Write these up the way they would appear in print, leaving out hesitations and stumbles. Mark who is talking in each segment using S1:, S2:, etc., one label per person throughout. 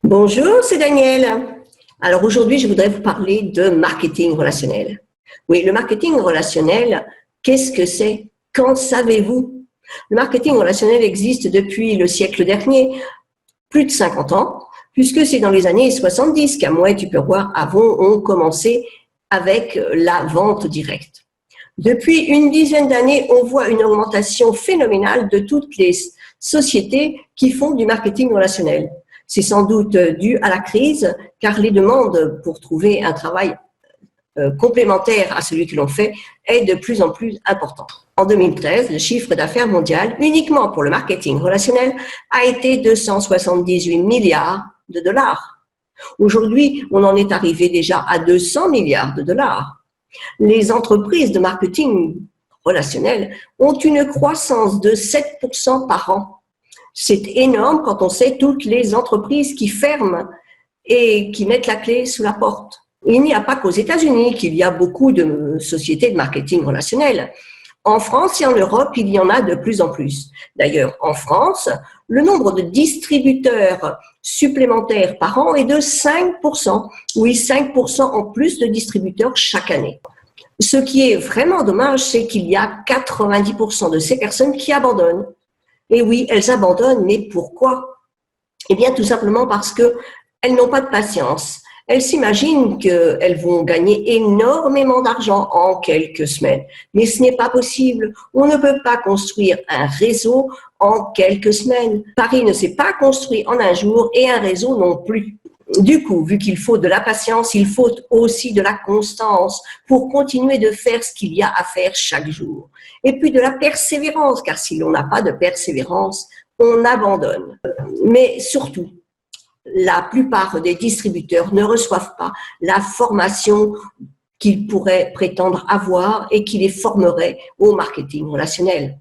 S1: Bonjour, c'est Daniel. Alors aujourd'hui, je voudrais vous parler de marketing relationnel. Oui, le marketing relationnel, qu'est-ce que c'est? Qu'en savez-vous? Le marketing relationnel existe depuis le siècle dernier, plus de 50 ans, puisque c'est dans les années 70 qu'Amway, Tupperware, Avon ont commencé avec la vente directe. Depuis une dizaine d'années, on voit une augmentation phénoménale de toutes les sociétés qui font du marketing relationnel. C'est sans doute dû à la crise, car les demandes pour trouver un travail complémentaire à celui que l'on fait est de plus en plus importante. En 2013, le chiffre d'affaires mondial, uniquement pour le marketing relationnel, a été de 178 milliards de dollars. Aujourd'hui, on en est arrivé déjà à 200 milliards de dollars. Les entreprises de marketing relationnel ont une croissance de 7% par an. C'est énorme quand on sait toutes les entreprises qui ferment et qui mettent la clé sous la porte. Il n'y a pas qu'aux États-Unis qu'il y a beaucoup de sociétés de marketing relationnel. En France et en Europe, il y en a de plus en plus. D'ailleurs, en France, le nombre de distributeurs supplémentaires par an est de 5%. Oui, 5% en plus de distributeurs chaque année. Ce qui est vraiment dommage, c'est qu'il y a 90% de ces personnes qui abandonnent. Et oui, elles abandonnent, mais pourquoi? Eh bien, tout simplement parce qu'elles n'ont pas de patience. Elles s'imaginent qu'elles vont gagner énormément d'argent en quelques semaines. Mais ce n'est pas possible. On ne peut pas construire un réseau en quelques semaines. Paris ne s'est pas construit en un jour et un réseau non plus. Du coup, vu qu'il faut de la patience, il faut aussi de la constance pour continuer de faire ce qu'il y a à faire chaque jour. Et puis de la persévérance, car si l'on n'a pas de persévérance, on abandonne. Mais surtout, la plupart des distributeurs ne reçoivent pas la formation qu'ils pourraient prétendre avoir et qui les formerait au marketing relationnel.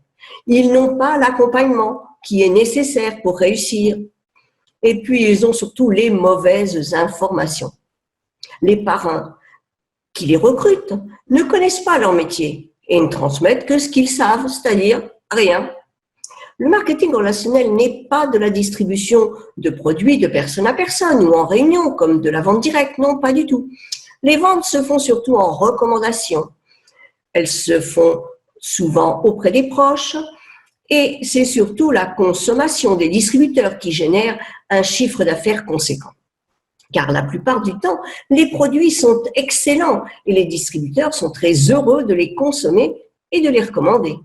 S1: Ils n'ont pas l'accompagnement qui est nécessaire pour réussir. Et puis, ils ont surtout les mauvaises informations. Les parrains qui les recrutent ne connaissent pas leur métier et ne transmettent que ce qu'ils savent, c'est-à-dire rien. Le marketing relationnel n'est pas de la distribution de produits de personne à personne ou en réunion, comme de la vente directe, non, pas du tout. Les ventes se font surtout en recommandation. Elles se font souvent auprès des proches et c'est surtout la consommation des distributeurs qui génère un chiffre d'affaires conséquent. Car la plupart du temps, les produits sont excellents et les distributeurs sont très heureux de les consommer et de les recommander.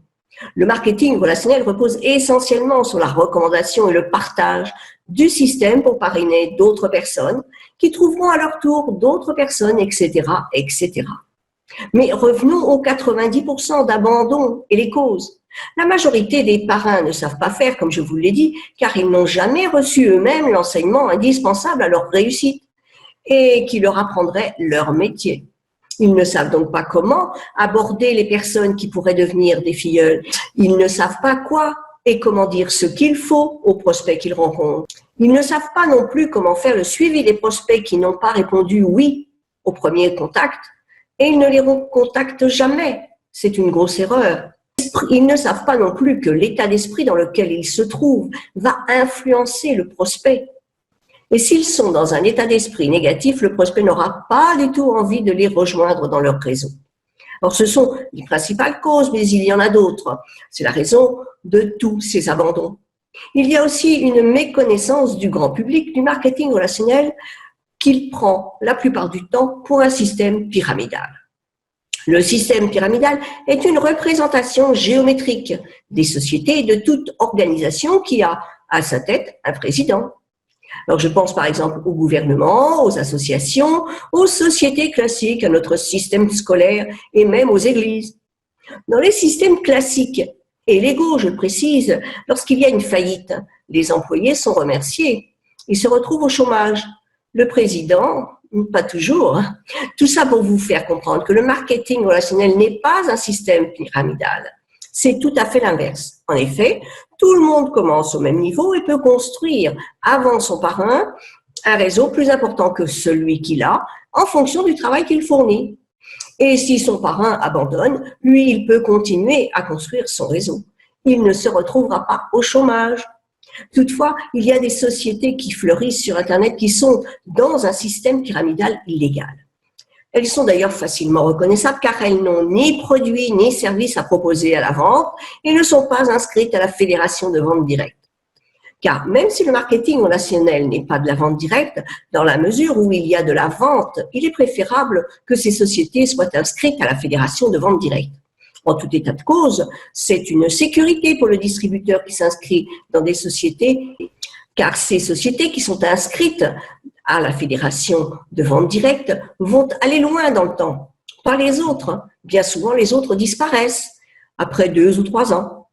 S1: Le marketing relationnel repose essentiellement sur la recommandation et le partage du système pour parrainer d'autres personnes qui trouveront à leur tour d'autres personnes, etc., etc. Mais revenons aux 90% d'abandon et les causes. La majorité des parrains ne savent pas faire, comme je vous l'ai dit, car ils n'ont jamais reçu eux-mêmes l'enseignement indispensable à leur réussite et qui leur apprendrait leur métier. Ils ne savent donc pas comment aborder les personnes qui pourraient devenir des filleuls. Ils ne savent pas quoi et comment dire ce qu'il faut aux prospects qu'ils rencontrent. Ils ne savent pas non plus comment faire le suivi des prospects qui n'ont pas répondu oui au premier contact et ils ne les recontactent jamais. C'est une grosse erreur. Ils ne savent pas non plus que l'état d'esprit dans lequel ils se trouvent va influencer le prospect. Et s'ils sont dans un état d'esprit négatif, le prospect n'aura pas du tout envie de les rejoindre dans leur réseau. Alors, ce sont les principales causes, mais il y en a d'autres. C'est la raison de tous ces abandons. Il y a aussi une méconnaissance du grand public du marketing relationnel qu'il prend la plupart du temps pour un système pyramidal. Le système pyramidal est une représentation géométrique des sociétés et de toute organisation qui a à sa tête un président. Alors, je pense par exemple au gouvernement, aux associations, aux sociétés classiques, à notre système scolaire et même aux églises. Dans les systèmes classiques et légaux, je le précise, lorsqu'il y a une faillite, les employés sont remerciés. Ils se retrouvent au chômage. Le président, pas toujours. Tout ça pour vous faire comprendre que le marketing relationnel n'est pas un système pyramidal. C'est tout à fait l'inverse. En effet, tout le monde commence au même niveau et peut construire, avant son parrain, un réseau plus important que celui qu'il a, en fonction du travail qu'il fournit. Et si son parrain abandonne, lui, il peut continuer à construire son réseau. Il ne se retrouvera pas au chômage. Toutefois, il y a des sociétés qui fleurissent sur Internet qui sont dans un système pyramidal illégal. Elles sont d'ailleurs facilement reconnaissables car elles n'ont ni produits ni services à proposer à la vente et ne sont pas inscrites à la Fédération de vente directe. Car même si le marketing relationnel n'est pas de la vente directe, dans la mesure où il y a de la vente, il est préférable que ces sociétés soient inscrites à la Fédération de vente directe. En tout état de cause, c'est une sécurité pour le distributeur qui s'inscrit dans des sociétés, car ces sociétés qui sont inscrites à la Fédération de vente directe vont aller loin dans le temps. Pas les autres. Bien souvent, les autres disparaissent après 2 ou 3 ans.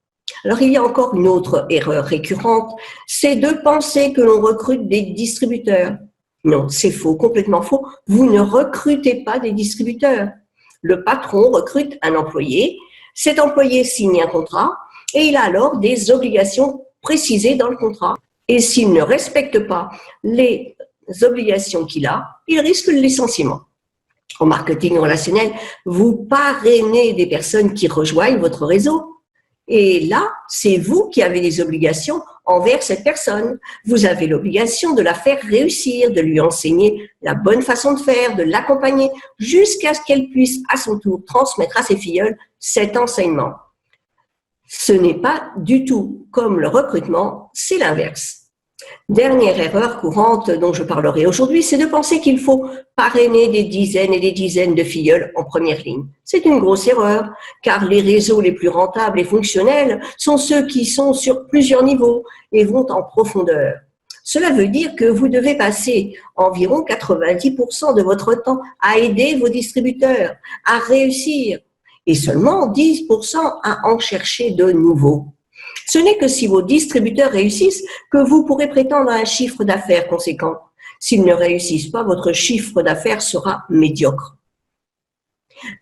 S1: Alors, il y a encore une autre erreur récurrente, c'est de penser que l'on recrute des distributeurs. Non, c'est faux, complètement faux. Vous ne recrutez pas des distributeurs. Le patron recrute un employé, cet employé signe un contrat et il a alors des obligations précisées dans le contrat. Et s'il ne respecte pas les obligations qu'il a, il risque le licenciement. En marketing relationnel, vous parrainez des personnes qui rejoignent votre réseau. Et là, c'est vous qui avez des obligations envers cette personne. Vous avez l'obligation de la faire réussir, de lui enseigner la bonne façon de faire, de l'accompagner jusqu'à ce qu'elle puisse à son tour transmettre à ses filleuls cet enseignement. Ce n'est pas du tout comme le recrutement, c'est l'inverse. Dernière erreur courante dont je parlerai aujourd'hui, c'est de penser qu'il faut parrainer des dizaines et des dizaines de filleuls en première ligne. C'est une grosse erreur, car les réseaux les plus rentables et fonctionnels sont ceux qui sont sur plusieurs niveaux et vont en profondeur. Cela veut dire que vous devez passer environ 90% de votre temps à aider vos distributeurs à réussir et seulement 10% à en chercher de nouveaux. Ce n'est que si vos distributeurs réussissent que vous pourrez prétendre à un chiffre d'affaires conséquent. S'ils ne réussissent pas, votre chiffre d'affaires sera médiocre.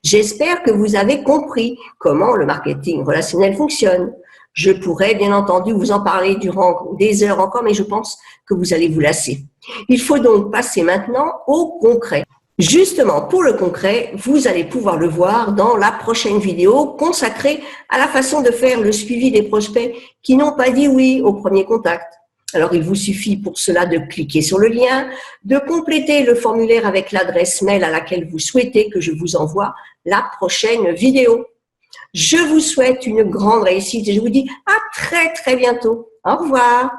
S1: J'espère que vous avez compris comment le marketing relationnel fonctionne. Je pourrais bien entendu vous en parler durant des heures encore, mais je pense que vous allez vous lasser. Il faut donc passer maintenant au concret. Justement, pour le concret, vous allez pouvoir le voir dans la prochaine vidéo consacrée à la façon de faire le suivi des prospects qui n'ont pas dit oui au premier contact. Alors, il vous suffit pour cela de cliquer sur le lien, de compléter le formulaire avec l'adresse mail à laquelle vous souhaitez que je vous envoie la prochaine vidéo. Je vous souhaite une grande réussite et je vous dis à très bientôt. Au revoir.